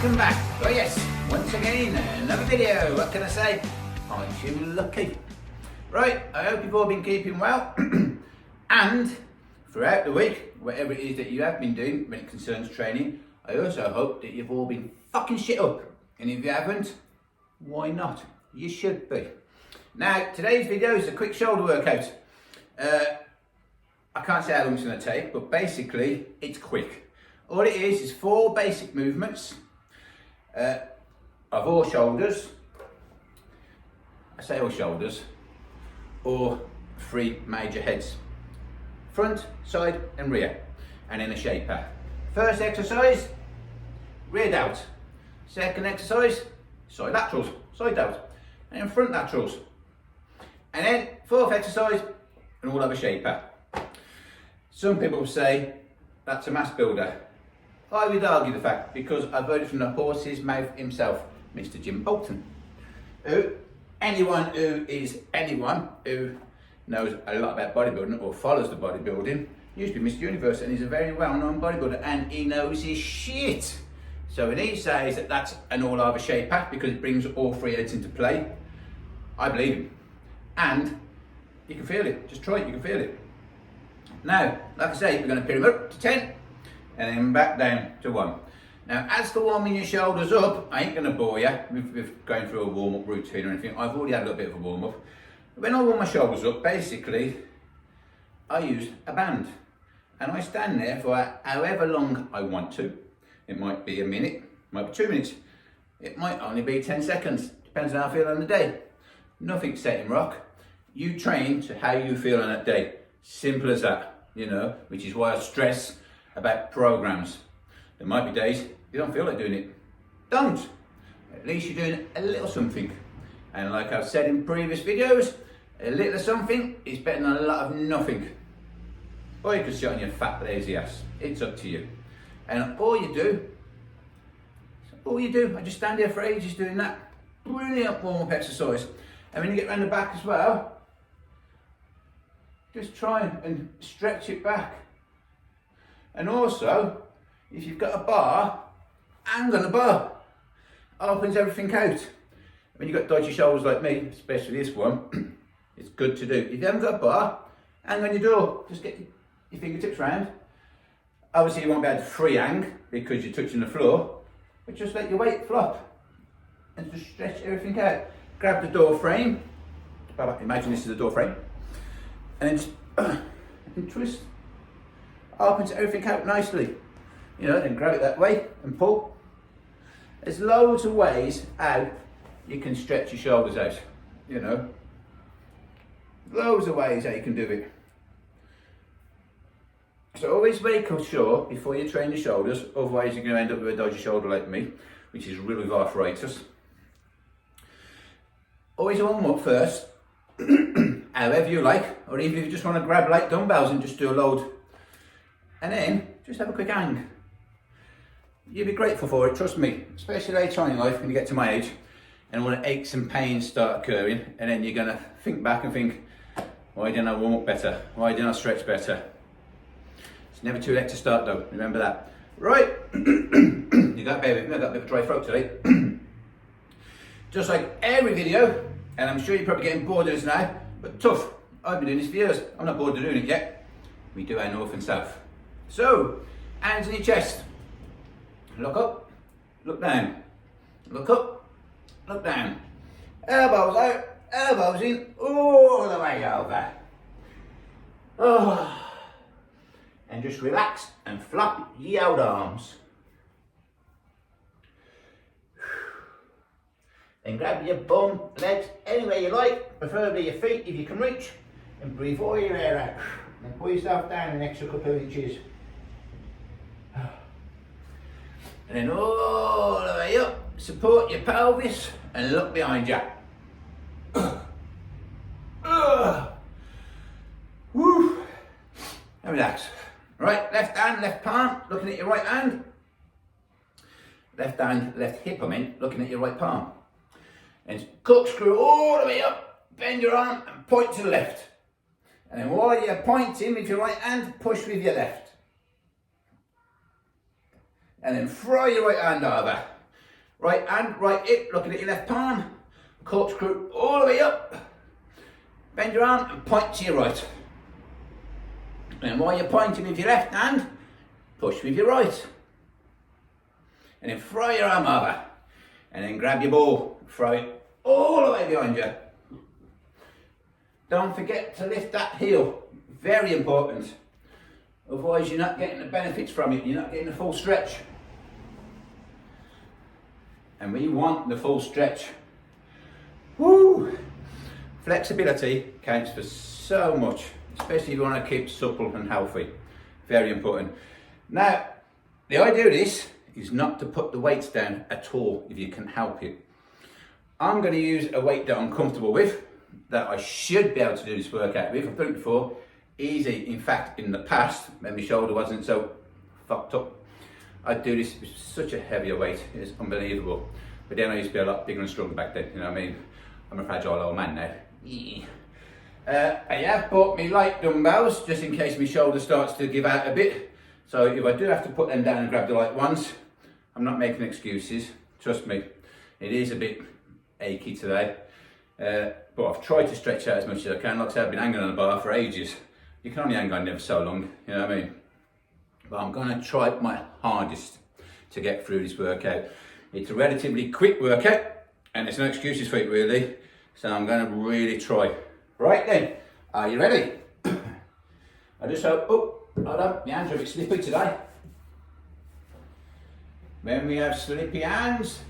welcome back. Oh yes, once again, another video. What can I say? Aren't you lucky? Right, I hope you've all been keeping well. And throughout the week, whatever it is that you have been doing when it concerns training, I also hope that you've all been fucking shit up. And if you haven't, why not? You should be. Now, today's video is a quick shoulder workout. I can't say how long it's going to take, but basically, it's quick. All it is 4 basic movements of all shoulders. I say all shoulders, or 3 major heads. Front, side and rear, and in a shaper. First exercise, rear delt. Second exercise, side laterals, side delt. And then front laterals. And then 4th exercise, and all have a shaper. Some people say that's a mass builder. I would argue the fact, because I've heard it from the horse's mouth himself, Mr. Jim Bolton. Anyone who knows a lot about bodybuilding or follows the bodybuilding used to be Mr. Universe, and he's a very well-known bodybuilder, and he knows his shit. So when he says that that's an all-over shaper because it brings all 3 heads into play, I believe him. And you can feel it. Just try it, you can feel it. Now, like I say, we're going to pyramid up to 10 and then back down to 1. Now, as for warming your shoulders up, I ain't going to bore you with going through a warm-up routine or anything. I've already had a little bit of a warm-up. When I warm my shoulders up, basically, I use a band. And I stand there for however long I want to. It might be a minute, it might be 2 minutes. It might only be 10 seconds. Depends on how I feel on the day. Nothing's set in rock. You train to how you feel on that day. Simple as that, you know, which is why I stress about programs. There might be days you don't feel like doing it. Don't. At least you're doing a little something. And like I've said in previous videos, a little something is better than a lot of nothing. Or you can sit on your fat lazy ass. It's up to you. And all you do, I just stand there for ages doing that. Brilliant warm-up exercise. And when you get round the back as well, just try and stretch it back. And also, if you've got a bar, hang on the bar. Opens everything out. When you've got dodgy shoulders like me, especially this one, it's good to do. If you haven't got a bar, hang on your door. Just get your fingertips round. Obviously you won't be able to free hang because you're touching the floor, but just let your weight flop and just stretch everything out. Grab the door frame. Imagine this is the door frame. And then just and twist. Opens everything out nicely. You know, then grab it that way and pull. There's loads of ways how you can stretch your shoulders out, you know. Loads of ways how you can do it. So always make sure before you train your shoulders, otherwise you're going to end up with a dodgy shoulder like me, which is riddled with arthritis. Always warm up first, however you like, or even if you just want to grab light dumbbells and just do a load. And then just have a quick hang. You'll be grateful for it, trust me, especially later on in life when you get to my age and when aches and pains start occurring, and then you're going to think back and think, why didn't I warm up better? Why didn't I stretch better? It's never too late to start though, remember that. Right, you got a bit of a dry throat today. Just like every video, and I'm sure you're probably getting bored of this now, but tough. I've been doing this for years. I'm not bored of doing it yet. We do our north and south. So, hands on your chest. Look up, look down. Look up, look down. Elbows out, elbows in, all the way over. Oh. And just relax and flop your out arms. Then grab your bum, legs, anywhere you like, preferably your feet if you can reach, and breathe all your air out. And pull yourself down an extra couple of inches. And then all the way up, support your pelvis and look behind you. Woo. And relax. Right, left hand, left palm, looking at your right hand. Left hand, left hip, looking at your right palm. And corkscrew all the way up, bend your arm and point to the left. And then while you're pointing with your right hand, push with your left. And then throw your right hand over. Right hand, right hip, looking at your left palm. Corkscrew all the way up. Bend your arm and point to your right. And while you're pointing with your left hand, push with your right. And then throw your arm over. And then grab your ball, throw it all the way behind you. Don't forget to lift that heel, very important. Otherwise you're not getting the benefits from it, you're not getting the full stretch. And we want the full stretch. Woo! Flexibility counts for so much, especially if you want to keep supple and healthy. Very important. Now, the idea of this is not to put the weights down at all if you can help it. I'm going to use a weight that I'm comfortable with, that I should be able to do this workout with. I've done it before, easy. In fact, in the past, when my shoulder wasn't so fucked up, I'd do this with such a heavier weight, it's unbelievable. But then I used to be a lot bigger and stronger back then, you know what I mean? I'm a fragile old man now. I have bought me light dumbbells, just in case my shoulder starts to give out a bit. So if I do have to put them down and grab the light ones, I'm not making excuses, trust me. It is a bit achy today, but I've tried to stretch out as much as I can. Like I said, I've been hanging on the bar for ages. You can only hang on there for so long, you know what I mean? But I'm going to try my hardest to get through this workout. It's a relatively quick workout, and there's no excuses for it really, so I'm going to really try. Right then, are you ready? I just hope, oh, hold on, my hands are a bit slippy today. When we have slippy hands,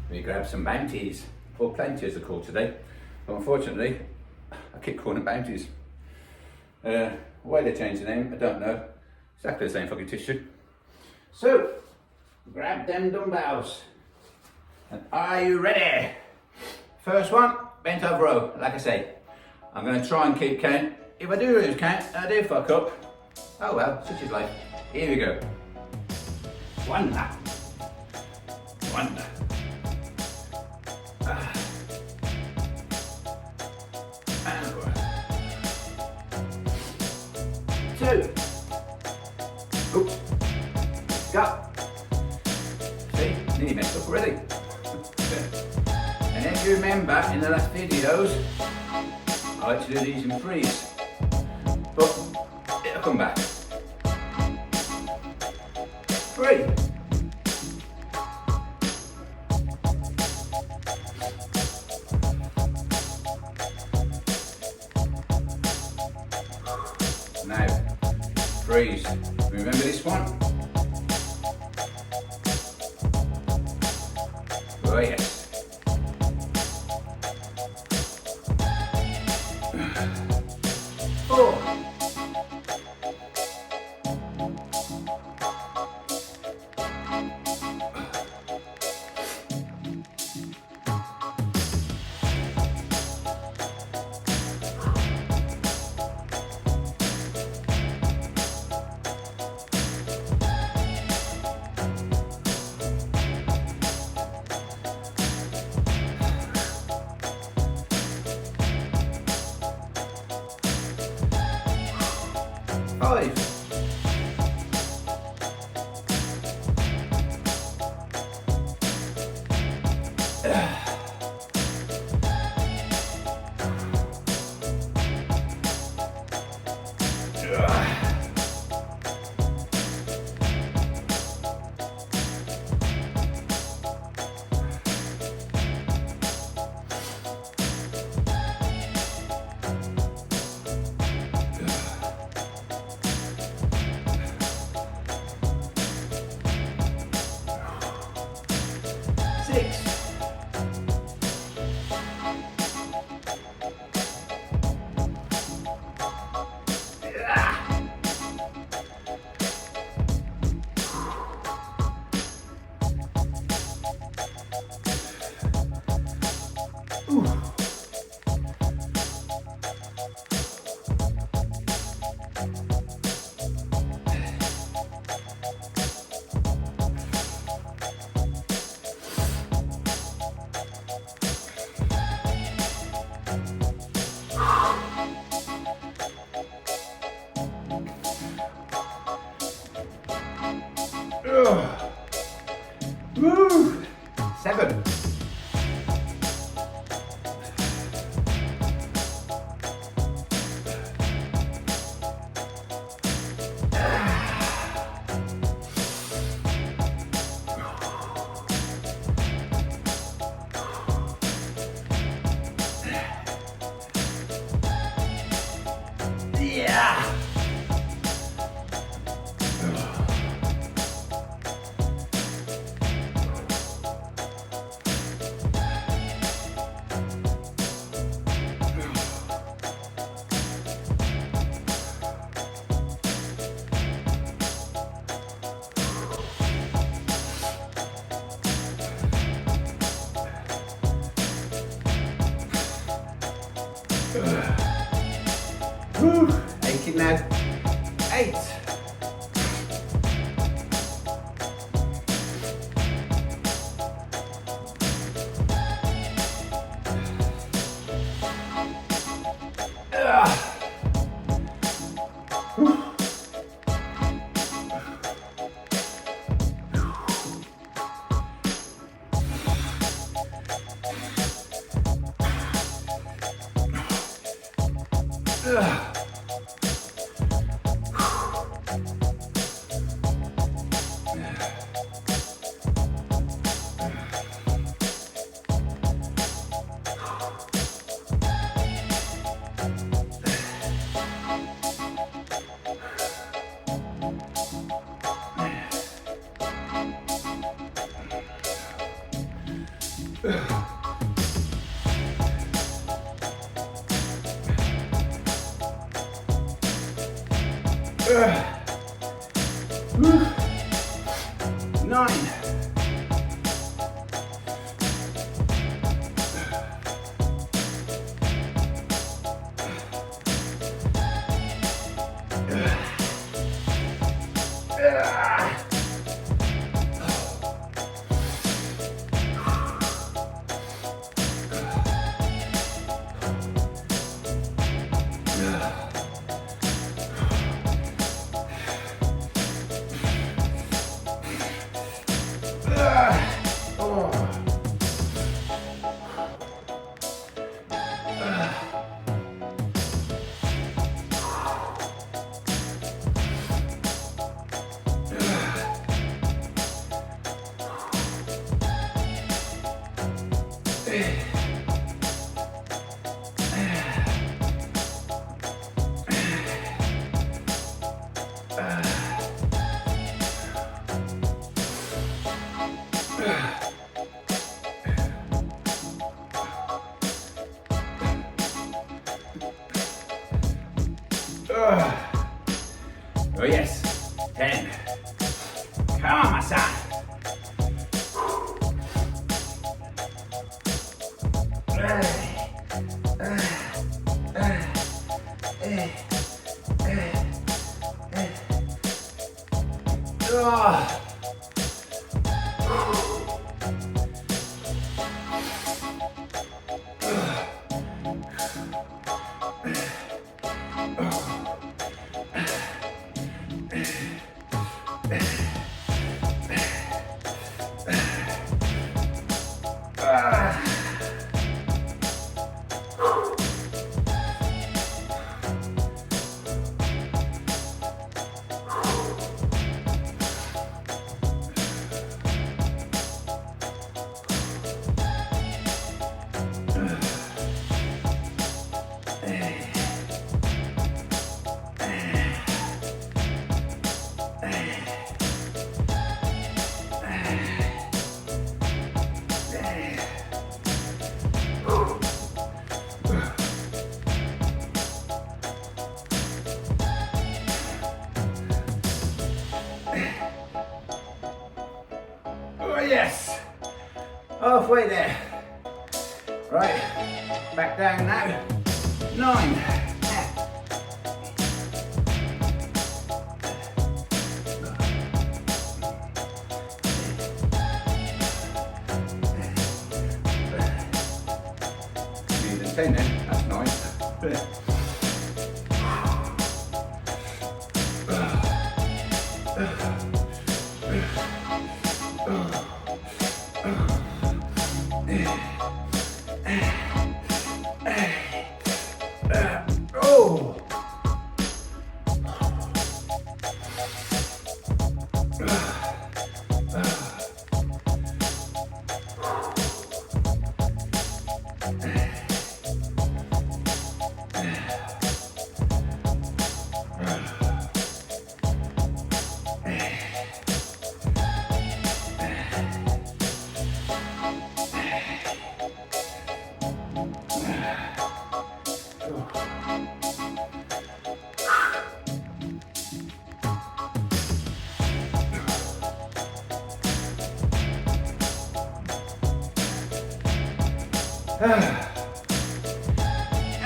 we grab some Bounties, or Plenty as they're called today. But unfortunately, I keep calling them Bounties. Why they changed the name, I don't know. Exactly the same fucking tissue. So, grab them dumbbells. And are you ready? First one, bent over row, like I say. I'm going to try and keep count. If I do lose count, I do fuck up. Oh well, such is life. Here we go. One. And over. Two. Oops. Go. See, nearly messed up already. And if you remember in the last videos, I like to do these in threes, but it'll come back. 3. Now, threes. Remember this one? Oh yes. 4. 5. Whew, aching now. 8. Whew. 9. Oh yes, 10. Come on, my son. Oh yes, halfway there. Right, back down now. 9. Need a 10 then, that's nice. Oh!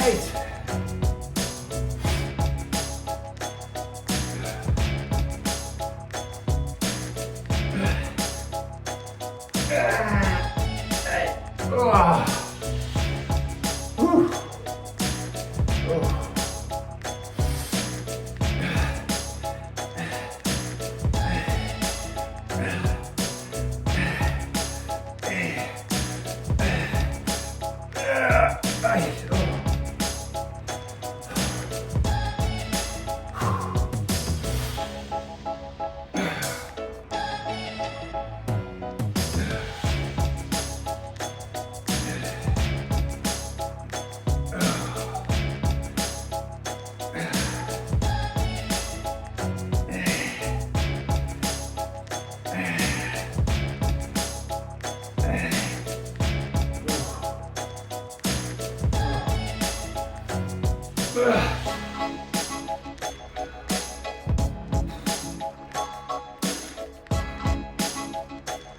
Eight. Oh.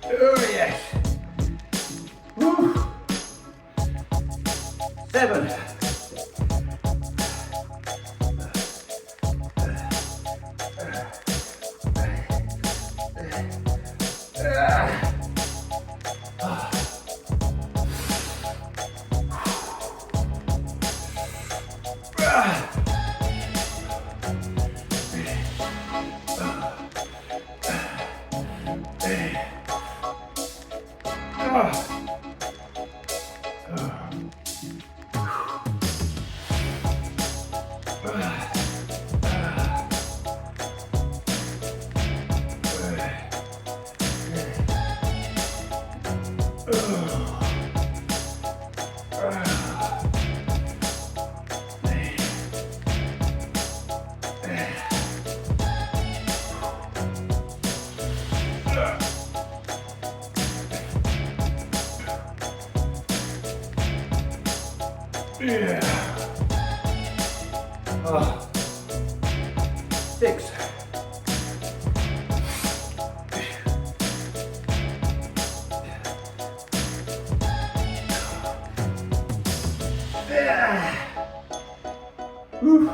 Oh yes. Woo. 7. Yeah. 6. Yeah. Woo.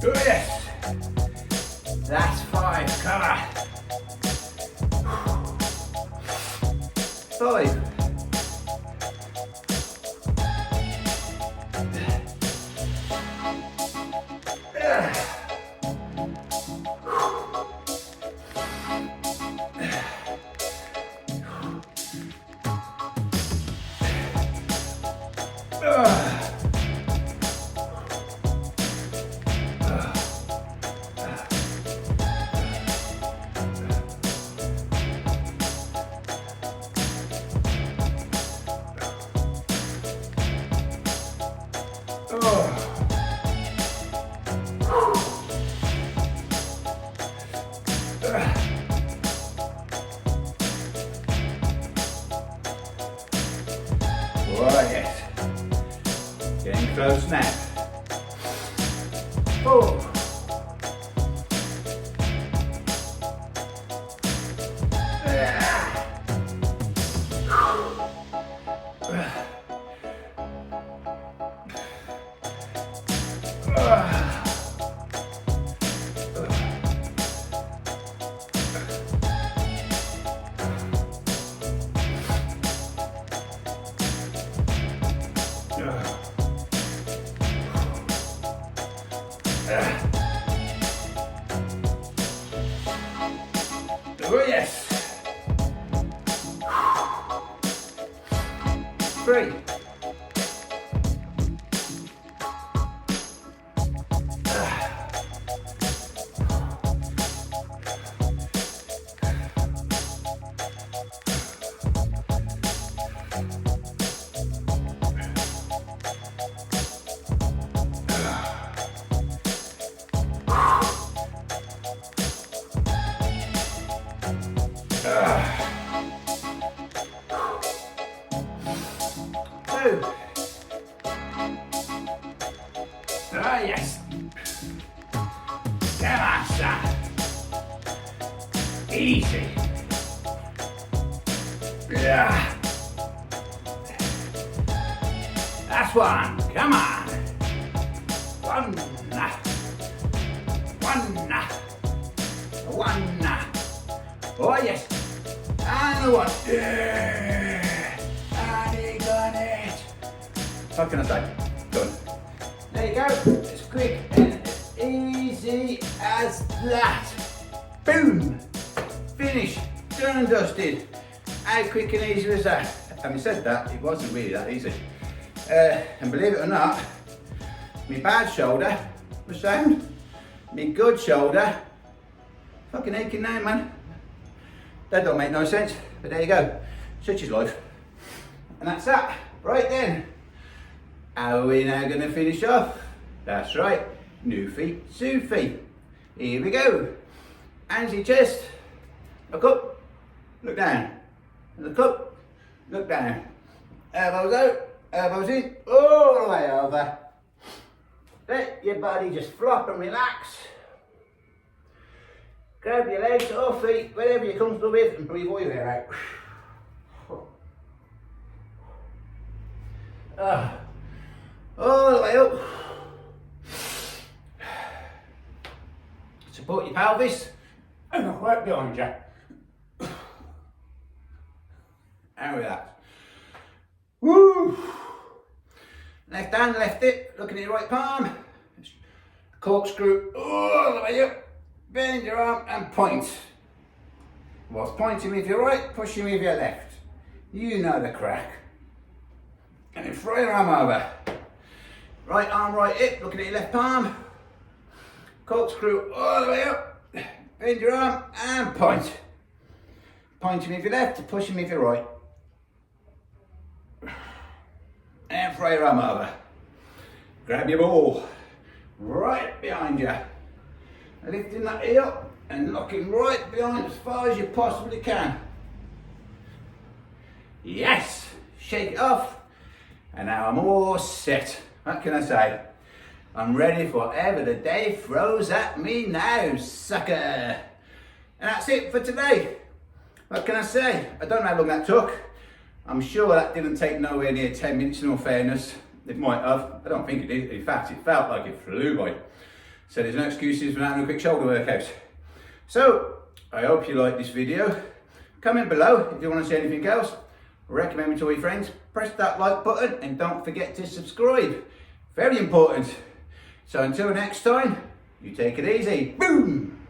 Oh yes, that's 5, come on. 5. Oh yes, getting close now. 4. Oh yes. 3. Ah, yes. Come on, son. Easy. Yeah. That's one. Come on. One. Oh, yes. And one. Yeah. And he got it. What can I say? Done. There you go. It's quick and easy as that. Boom. Finish. Done and dusted. How quick and easy was that? Having said that, it wasn't really that easy. And believe it or not, my bad shoulder was sound. My good shoulder, fucking aching now, man. That don't make no sense, but there you go. Such is life. And that's that. Right then. How are we now going to finish off? That's right. New feet, Sue feet. Here we go. Hands in your chest. Look up. Look down. Look up. Look down. Elbows out. Elbows in. All the way over. Let your body just flop and relax. Grab your legs or feet, whatever you're comfortable with, and breathe all your air out. All the way up. Support your pelvis and look right behind you. And relax. Woo! Left hand, left hip, looking at your right palm. Corkscrew all the way up. Bend your arm and point. Whilst pointing with your right, pushing with your left. You know the crack. And then throw your arm over. Right arm, right hip, looking at your left palm. Corkscrew all the way up. Bend your arm and point. Pointing with your left, pushing with your right. And throw your arm over. Grab your ball. Right behind you. Lifting that heel up and locking right behind as far as you possibly can. Yes! Shake it off. And now I'm all set. What can I say? I'm ready for whatever the day throws at me now, sucker. And that's it for today. What can I say? I don't know how long that took. I'm sure that didn't take nowhere near 10 minutes in all fairness. It might have. I don't think it did. In fact, it felt like it flew by. So there's no excuses for having a quick shoulder workout. So, I hope you like this video. Comment below if you want to see anything else. Recommend me to all your friends. Press that like button and don't forget to subscribe. Very important. So until next time, you take it easy. Boom!